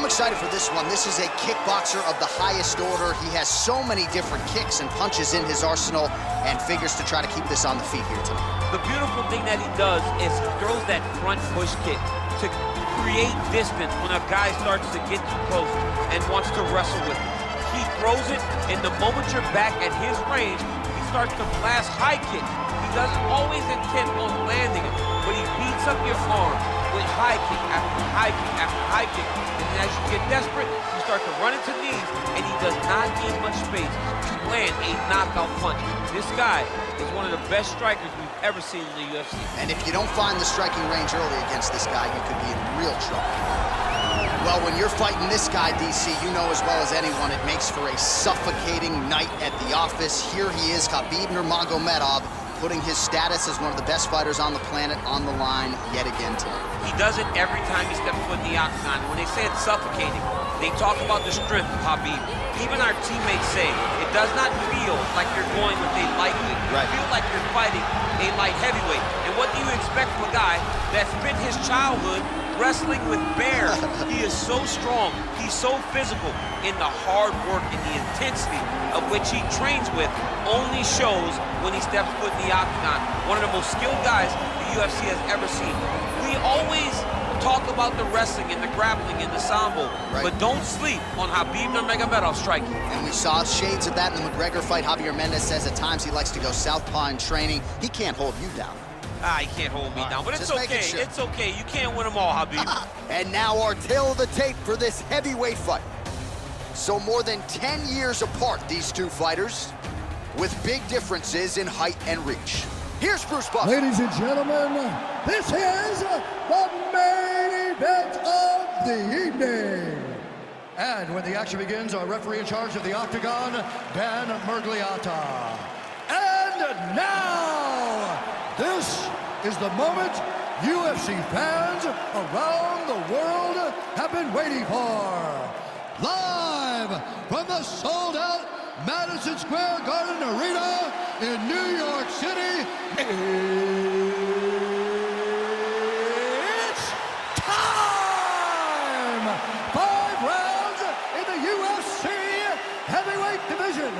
excited for this one. This is a kickboxer of the highest order. He has so many different kicks and punches in his arsenal and figures to try to keep this on the feet here tonight. The beautiful thing that he does is he throws that front push kick to create distance when a guy starts to get too close and wants to wrestle with him. He throws it, and the moment you're back at his range, he starts to blast high kicks. He doesn't always intend on landing it, but he beats up your arm with high kick after high kick after high kick. And as you get desperate, you start to run into knees, and he does not need much space to land a knockout punch. This guy is one of the best strikers we've ever seen in the UFC. And if you don't find the striking range early against this guy, you could be in real trouble. Well, when you're fighting this guy, DC, you know as well as anyone, it makes for a suffocating night at the office. Here he is, Khabib Nurmagomedov, putting his status as one of the best fighters on the planet on the line yet again tonight. He does it every time he steps foot in the octagon. When they say it's suffocating, they talk about the strength of Khabib. Even our teammates say it does not feel like you're going with a lightweight. You feel like you're fighting a light heavyweight. And what do you expect from a guy that spent his childhood wrestling with bears? He is so strong, he's so physical, and the hard work and the intensity of which he trains with only shows when he steps foot in the octagon. One of the most skilled guys the UFC has ever seen. We always talk about the wrestling and the grappling and the sambo, but don't sleep on Khabib Nurmagomedov striking. And we saw shades of that in the McGregor fight. Javier Mendez says at times he likes to go southpaw in training. He can't hold you down. He can't hold me down, but it's okay. Sure. It's okay. You can't win them all, Khabib. And now our tail of the tape for this heavyweight fight. So more than 10 years apart, these two fighters, with big differences in height and reach. Here's Bruce Buffer. Ladies and gentlemen, this is the main event of the evening. And when the action begins, our referee in charge of the octagon, Dan Mergliata. And now, this is the moment UFC fans around the world have been waiting for. Live from the sold-out Madison Square Garden Arena in New York City, it's time! 5 rounds in the UFC heavyweight division.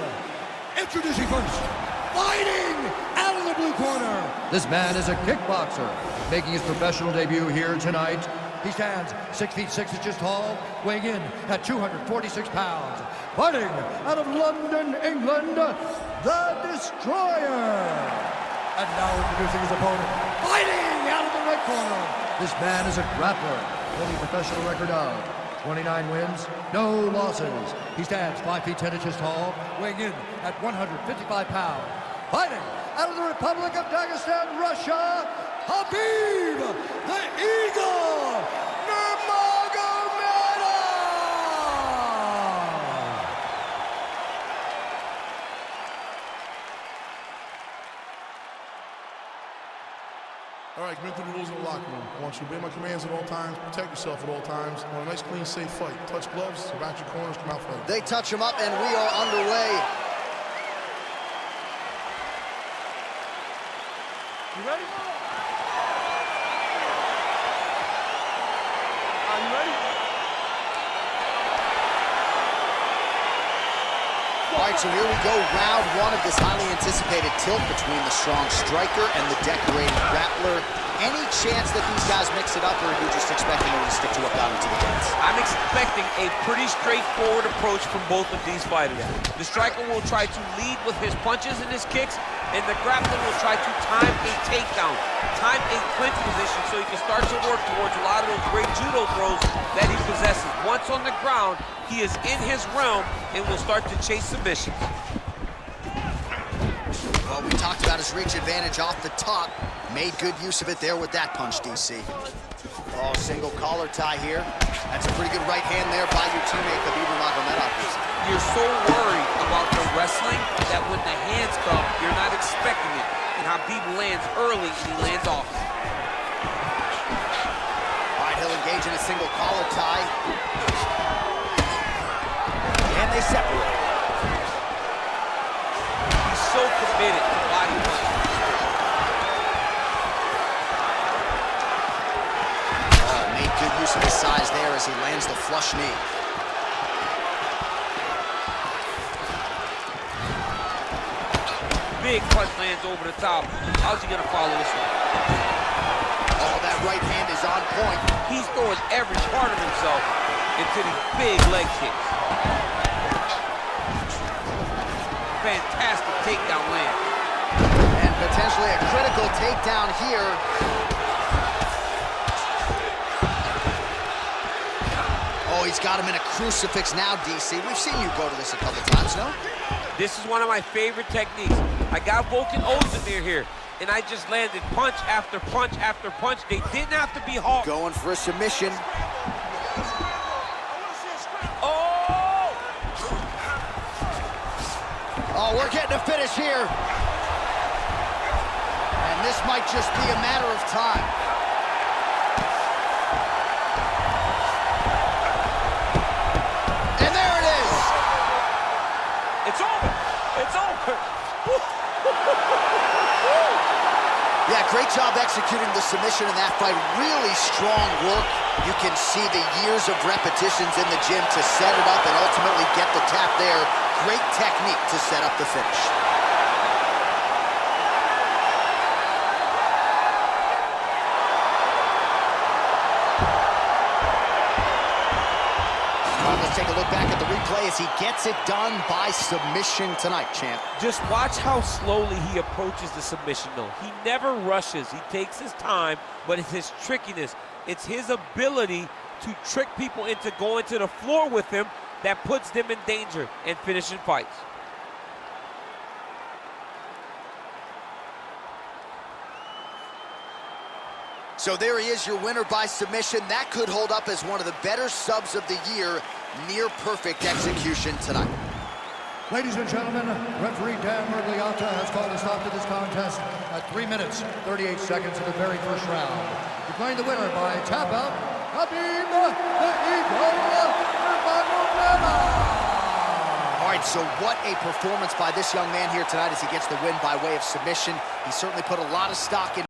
Introducing first, fighting out of the blue corner. This man is a kickboxer, making his professional debut here tonight. He stands 6 feet 6 inches tall, weighing in at 246 pounds. Fighting out of London, England, the Destroyer. And now introducing his opponent, fighting out of the right corner. This man is a grappler, holding a professional record of 29 wins, no losses. He stands 5 feet 10 inches tall, weighing in at 155 pounds. Fighting out of the Republic of Dagestan, Russia, Khabib the Eagle Nurmagomedov! All right, commit to the rules in the locker room. I want you to obey my commands at all times, protect yourself at all times. I want a nice, clean, safe fight. Touch gloves, surround your corners, come out fighting. They touch him up, and we are underway. You ready? Are you ready? All right, so here we go, round one of this highly anticipated tilt between the strong striker and the decorated grappler. Any chance that these guys mix it up, or are you just expecting them to stick to what got them to the dance? I'm expecting a pretty straightforward approach from both of these fighters. The striker will try to lead with his punches and his kicks, and the grappler will try to time a takedown, time a clinch position so he can start to work towards a lot of those great judo throws that he possesses. Once on the ground, he is in his realm and will start to chase submissions. Well, we talked about his reach advantage off the top. Made good use of it there with that punch, DC. Oh, single collar tie here. That's a pretty good right hand there by your teammate, Khabib Nurmagomedov. You're so worried about the wrestling that when the hands come, you're not expecting it. And Khabib lands early and he lands off. All right, he'll engage in a single collar tie. And they separate. He's so committed to body punches. Made good use of his size there as he lands the flush knee. Big punch lands over the top. How's he gonna follow this one? Oh, that right hand is on point. He's throwing every part of himself into these big leg kicks. Fantastic takedown land. And potentially a critical takedown here. Oh, he's got him in a crucifix now, DC. We've seen you go to this a couple times, no? This is one of my favorite techniques. I got Volkan Ozdemir here, and I just landed punch after punch after punch. They didn't have to be hard. Going for a submission. Oh! Oh, we're getting a finish here. And this might just be a matter of time. And there it is. It's over. It's over. Yeah, great job executing the submission in that fight. Really strong work. You can see the years of repetitions in the gym to set it up and ultimately get the tap there. Great technique to set up the finish. Let's take a look back at the replay as he gets it done by submission tonight, champ. Just watch how slowly he approaches the submission, though. He never rushes. He takes his time, but it's his trickiness. It's his ability to trick people into going to the floor with him that puts them in danger and finishing fights. So there he is, your winner by submission. That could hold up as one of the better subs of the year. Near perfect execution tonight. Ladies and gentlemen, referee Dan Mergliata has called a stop to this contest at 3 minutes, 38 seconds of the very first round. Declaring the winner by tap out, Khabib Nurmagomedov. All right, so what a performance by this young man here tonight as he gets the win by way of submission. He certainly put a lot of stock in